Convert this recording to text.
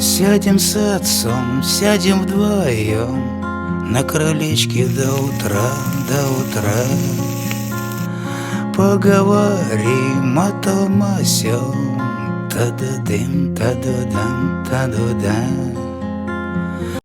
Сядем с отцом, сядем вдвоем на крылечке до утра, до утра. Поговорим о том о сём, та-да-дым, та-да-дам, та-да-дам.